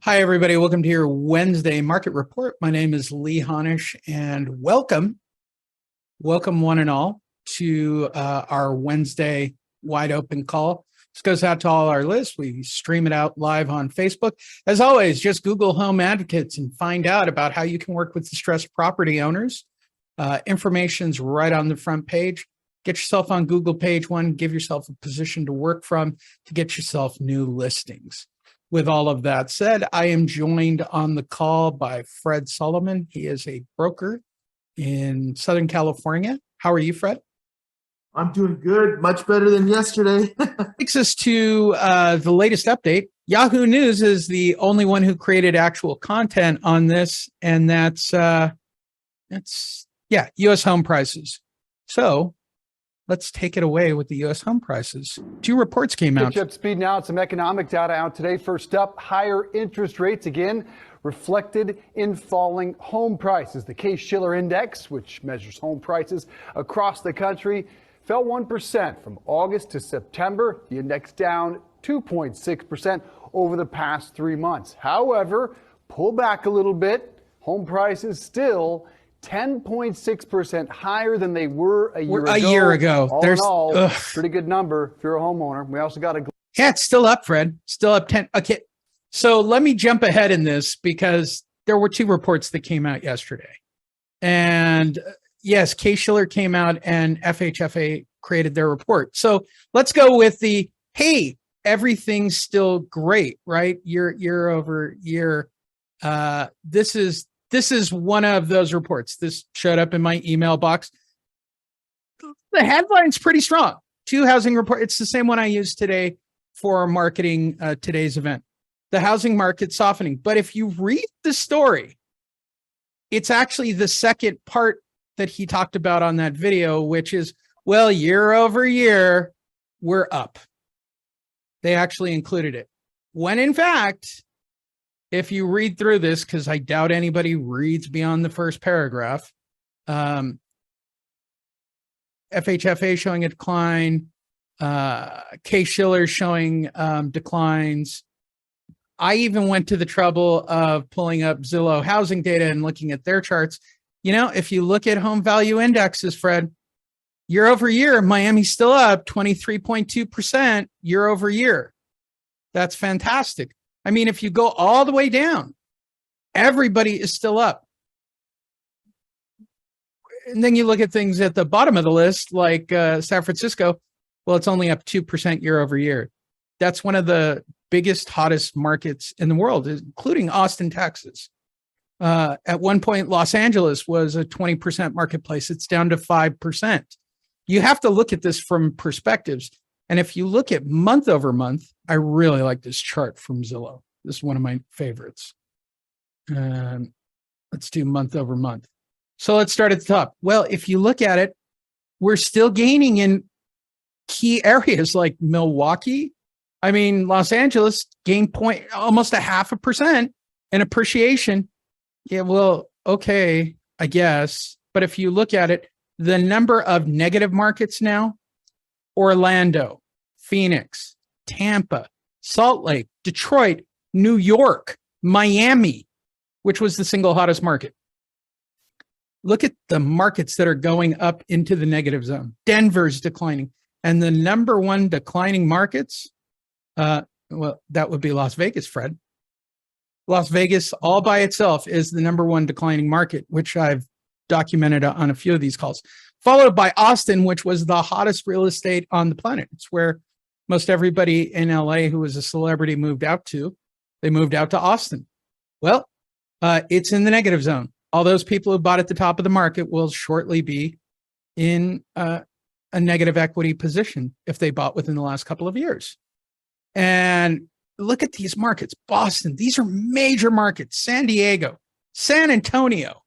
Hi, everybody. Welcome to your Wednesday market report. My name is Lee Honish, and welcome one and all to our Wednesday wide open call. This goes out to all our lists. We stream it out live on Facebook. As always, just Google Home Advocates and find out about how you can work with distressed property owners. Information's right on the front page. Get yourself on Google page one, give yourself a position to work from to get yourself new listings. With all of that said, I am joined on the call by Fred Solomon. He is a broker in Southern California. How are you, Fred? I'm doing good, much better than yesterday. Takes us to the latest update. Yahoo News is the only one who created actual content on this, and that's U.S. home prices. So let's take it away with the U.S. home prices. Two reports came out. Catch up speed now. Some economic data out today. First up, higher interest rates again reflected in falling home prices. The Case-Shiller Index, which measures home prices across the country, fell 1% from August to September. The index down 2.6% over the past 3 months. However, pull back a little bit. Home prices still 10.6% higher than they were a year ago. All in all, pretty good number if you're a homeowner. We also got it's still up, Fred. Still up 10. Okay, so let me jump ahead in this because there were two reports that came out yesterday. And yes, Case-Shiller came out and FHFA created their report. So let's go with the, hey, everything's still great, right? Year over year. This is one of those reports. This showed up in my email box. The headline's pretty strong. Two housing report. It's the same one I used today for marketing today's event. The housing market softening. But if you read the story, it's actually the second part that he talked about on that video, which is, well, year over year, we're up. They actually included it. When in fact, if you read through this, because I doubt anybody reads beyond the first paragraph, FHFA showing a decline, Case-Shiller showing declines. I even went to the trouble of pulling up Zillow housing data and looking at their charts. You know, if you look at home value indexes, Fred, year over year, Miami's still up 23.2% year over year. That's fantastic. I mean, if you go all the way down, everybody is still up. And then you look at things at the bottom of the list, like San Francisco. Well, it's only up 2% year over year. That's one of the biggest, hottest markets in the world, including Austin, Texas. At one point, Los Angeles was a 20% marketplace. It's down to 5%. You have to look at this from perspectives. And if you look at month over month, I really like this chart from Zillow. This is one of my favorites. Let's do month over month. So let's start at the top. Well, if you look at it, we're still gaining in key areas like Milwaukee. I mean, Los Angeles gained almost 0.5% in appreciation. Yeah, well, okay, I guess. But if you look at it, the number of negative markets now, Orlando, Phoenix, Tampa, Salt Lake, Detroit, New York, Miami, which was the single hottest market. Look at the markets that are going up into the negative zone. Denver's declining. And the number one declining markets, well, that would be Las Vegas, Fred. Las Vegas all by itself is the number one declining market, which I've documented on a few of these calls. Followed by Austin, which was the hottest real estate on the planet. It's where most everybody in LA who was a celebrity moved out to. They moved out to Austin. Well, it's in the negative zone. All those people who bought at the top of the market will shortly be in a negative equity position if they bought within the last couple of years. And look at these markets. Boston, these are major markets. San Diego, San Antonio.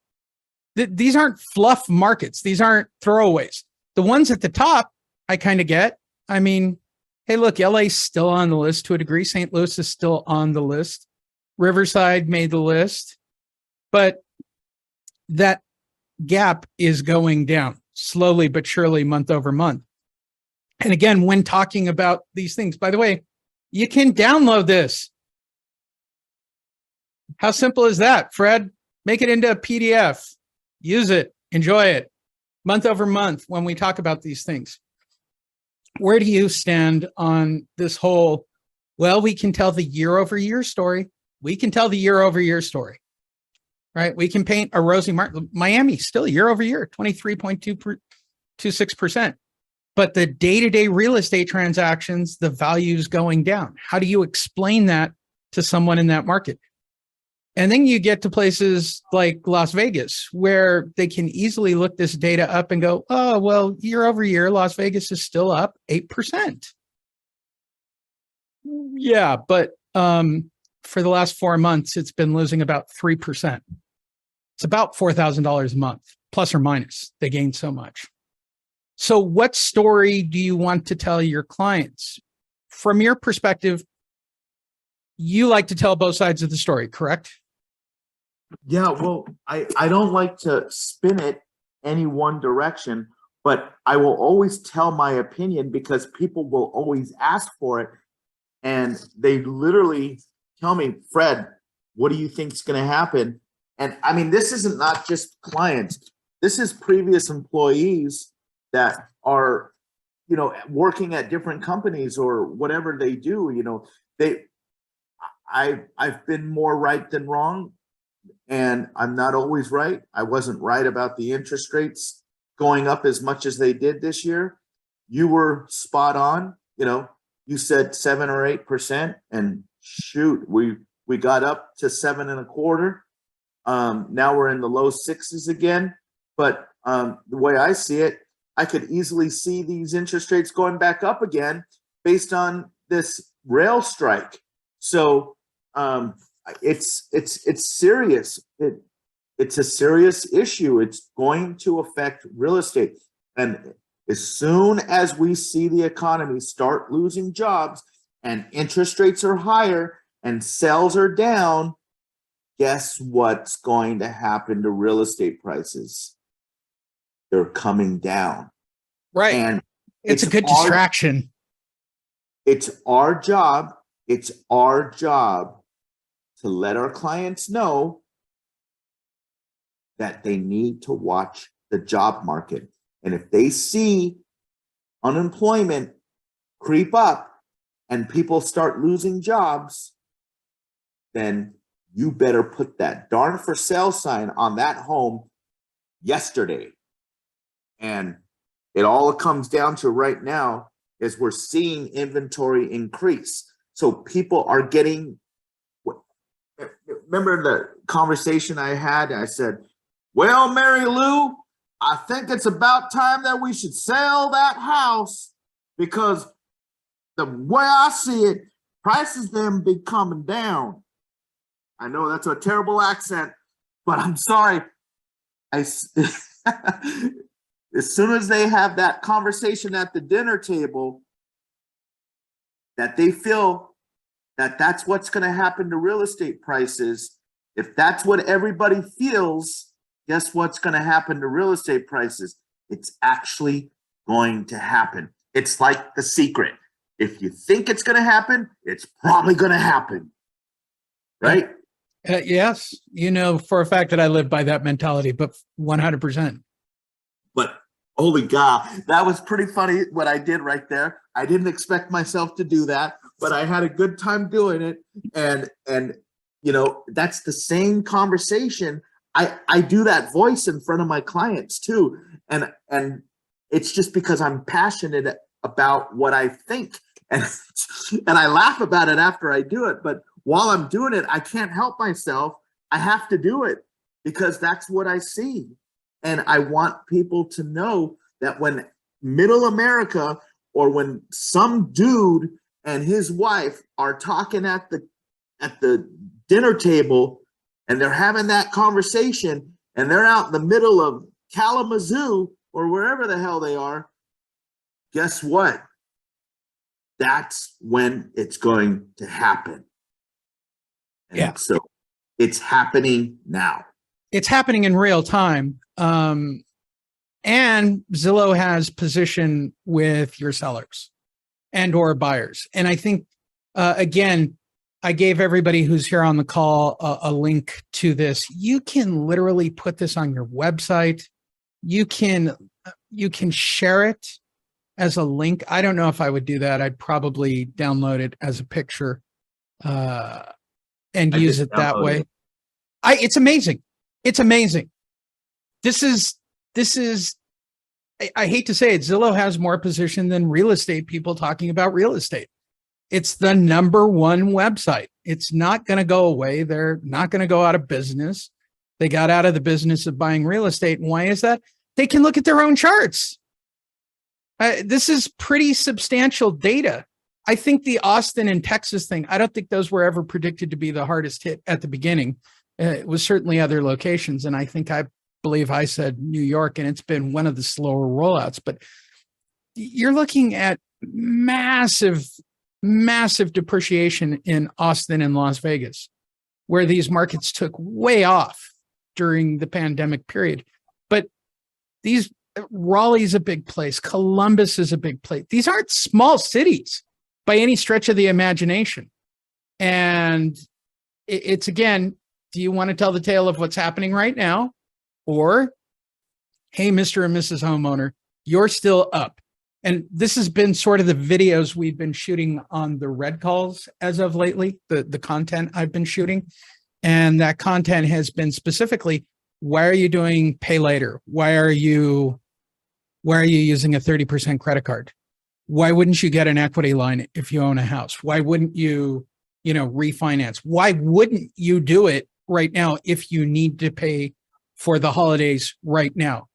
These aren't fluff markets. These aren't throwaways. The ones at the top, I kind of get. I mean, hey, look, LA's still on the list to a degree. St. Louis is still on the list. Riverside made the list. But that gap is going down slowly but surely month over month. And again, when talking about these things, by the way, you can download this. How simple is that, Fred? Make it into a PDF. Use it. Enjoy it. Month over month when we talk about these things. Where do you stand on this whole, well, we can tell the year over year story. We can tell the year over year story, right? We can paint a rosy market. Miami still year over year, 23.26%. But the day-to-day real estate transactions, the value's going down. How do you explain that to someone in that market? And then you get to places like Las Vegas, where they can easily look this data up and go, oh, well, year over year, Las Vegas is still up 8%. Yeah, but for the last 4 months, it's been losing about 3%. It's about $4,000 a month, plus or minus. They gained so much. So what story do you want to tell your clients? From your perspective, you like to tell both sides of the story, correct? Yeah, well, I don't like to spin it any one direction, but I will always tell my opinion because people will always ask for it. And they literally tell me, Fred, what do you think is going to happen? And I mean, this isn't not just clients. This is previous employees that are, working at different companies or whatever they do. I've been more right than wrong, and I'm not always right. I wasn't right about the interest rates going up as much as they did this year. You were spot on. You said 7 or 8%, and shoot, we got up to 7.25. Now we're in the low sixes again. But the way I see it, I could easily see these interest rates going back up again based on this rail strike. So it's serious. It's a serious issue. It's going to affect real estate. And as soon as we see the economy start losing jobs and interest rates are higher and sales are down, guess what's going to happen to real estate prices? They're coming down. Right. And it's a good distraction. It's our job. It's our job to let our clients know that they need to watch the job market. And if they see unemployment creep up and people start losing jobs, then you better put that darn for sale sign on that home yesterday. And it all comes down to right now is we're seeing inventory increase. So people are getting, remember the conversation I had? I said, well, Mary Lou, I think it's about time that we should sell that house because the way I see it, prices them be coming down. I know that's a terrible accent, but I'm sorry. As soon as they have that conversation at the dinner table, that they feel that that's what's going to happen to real estate prices. If that's what everybody feels, guess what's going to happen to real estate prices? It's actually going to happen. It's like The Secret. If you think it's going to happen, it's probably going to happen. Right? Yes. For a fact that I live by that mentality, but 100%. But holy God, that was pretty funny what I did right there. I didn't expect myself to do that, but I had a good time doing it. And that's the same conversation. I do that voice in front of my clients too. And it's just because I'm passionate about what I think. And I laugh about it after I do it. But while I'm doing it, I can't help myself. I have to do it because that's what I see. And I want people to know that when middle America or when some dude and his wife are talking at the dinner table and they're having that conversation and they're out in the middle of Kalamazoo or wherever the hell they are, guess what? That's when it's going to happen. And yeah. So it's happening now. It's happening in real time. And Zillow has position with your sellers and or buyers. And I think, again, I gave everybody who's here on the call a link to this. You can literally put this on your website. You can share it as a link. I don't know if I would do that. I'd probably download it as a picture and I use just it that downloaded way. it. It's amazing. It's amazing. This is I hate to say it, Zillow has more position than real estate people talking about real estate. It's the number one website. It's not going to go away. They're not going to go out of business. They got out of the business of buying real estate. And why is that? They can look at their own charts. This is pretty substantial data. I think the Austin and Texas thing, I don't think those were ever predicted to be the hardest hit at the beginning. It was certainly other locations. And I believe I said New York, and it's been one of the slower rollouts. But you're looking at massive depreciation in Austin and Las Vegas, where these markets took way off during the pandemic period. But Raleigh's a big place. Columbus is a big place. These aren't small cities by any stretch of the imagination. And it's again, do you want to tell the tale of what's happening right now? Or, hey, Mr. and Mrs. Homeowner, you're still up. And this has been sort of the videos we've been shooting on the Red Calls as of lately, the content I've been shooting. And that content has been specifically, why are you doing pay later? Why are you using a 30% credit card? Why wouldn't you get an equity line if you own a house? Why wouldn't you, refinance? Why wouldn't you do it right now if you need to pay for the holidays right now?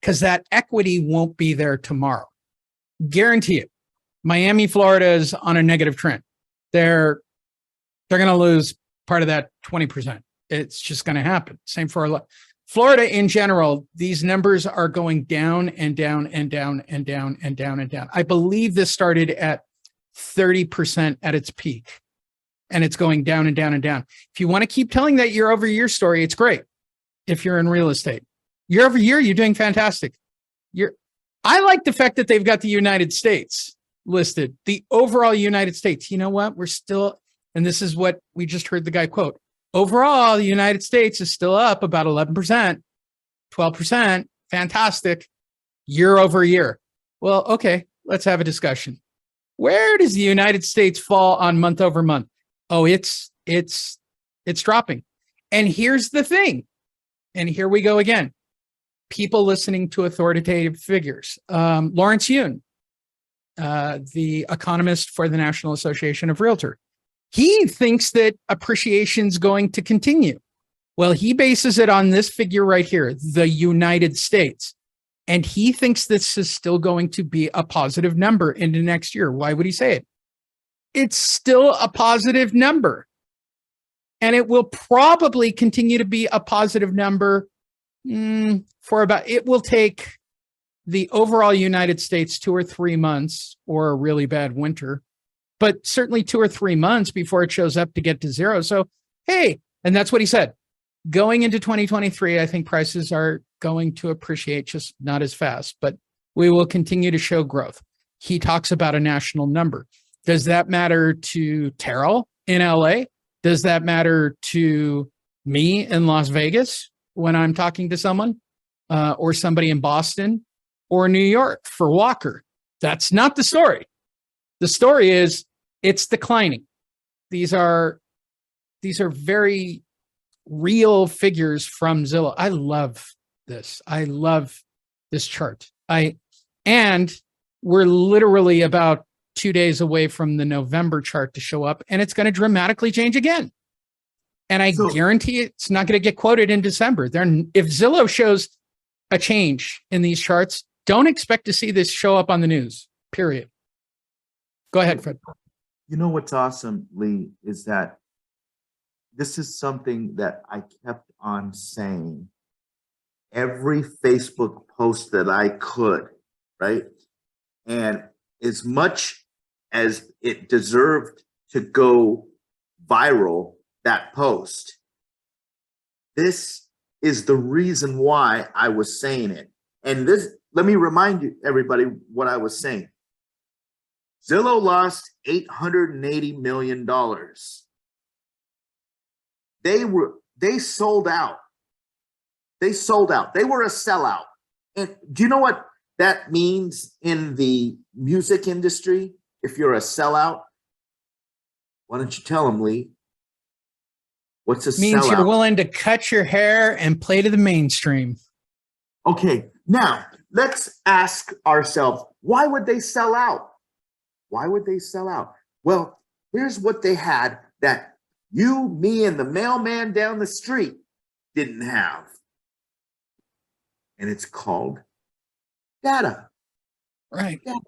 Because that equity won't be there tomorrow. Guarantee it. Miami, Florida is on a negative trend. They're going to lose part of that 20%. It's just going to happen. Same for Florida in general. These numbers are going down and down and down and down and down and down. I believe this started at 30% at its peak, and it's going down and down and down. If you want to keep telling that year over year story, it's great. If you're in real estate, year over year, you're doing fantastic. I like the fact that they've got the United States listed, the overall United States. You know what? We're still, and this is what we just heard the guy quote. Overall, the United States is still up about 11%, 12%. Fantastic. Year over year. Well, okay, let's have a discussion. Where does the United States fall on month over month? Oh, it's dropping. And here's the thing. And here we go again. People listening to authoritative figures. Lawrence Yun, the economist for the National Association of Realtor, he thinks that appreciation is going to continue. Well, he bases it on this figure right here, the United States. And he thinks this is still going to be a positive number into next year. Why would he say it? It's still a positive number. And it will probably continue to be a positive number it will take the overall United States 2 or 3 months or a really bad winter, but certainly 2 or 3 months before it shows up to get to zero. So, hey, and that's what he said. Going into 2023, I think prices are going to appreciate, just not as fast, but we will continue to show growth. He talks about a national number. Does that matter to Terrell in LA? Does that matter to me in Las Vegas when I'm talking to someone or somebody in Boston or New York for Walker? That's not the story. The story is it's declining. These are very real figures from Zillow. I love this. I love this chart. And we're literally about 2 days away from the November chart to show up, and it's going to dramatically change again. And I guarantee it's not going to get quoted in December. If Zillow shows a change in these charts, don't expect to see this show up on the news, period. Go ahead, Fred. You know what's awesome, Lee, is that this is something that I kept on saying every Facebook post that I could, right? And as much as it deserved to go viral, that post, this is the reason why I was saying it. And this, let me remind you, everybody, what I was saying. Zillow lost $880 million they sold out. They sold out. They were a sellout. And do you know what that means in the music industry? If you're a sellout, why don't you tell them, Lee? What's a Means you're sellout? willing to cut your hair and play to the mainstream. Okay, now let's ask ourselves, why would they sell out? Why would they sell out? Well, here's what they had that you, me, and the mailman down the street didn't have. And it's called data. Right. Data.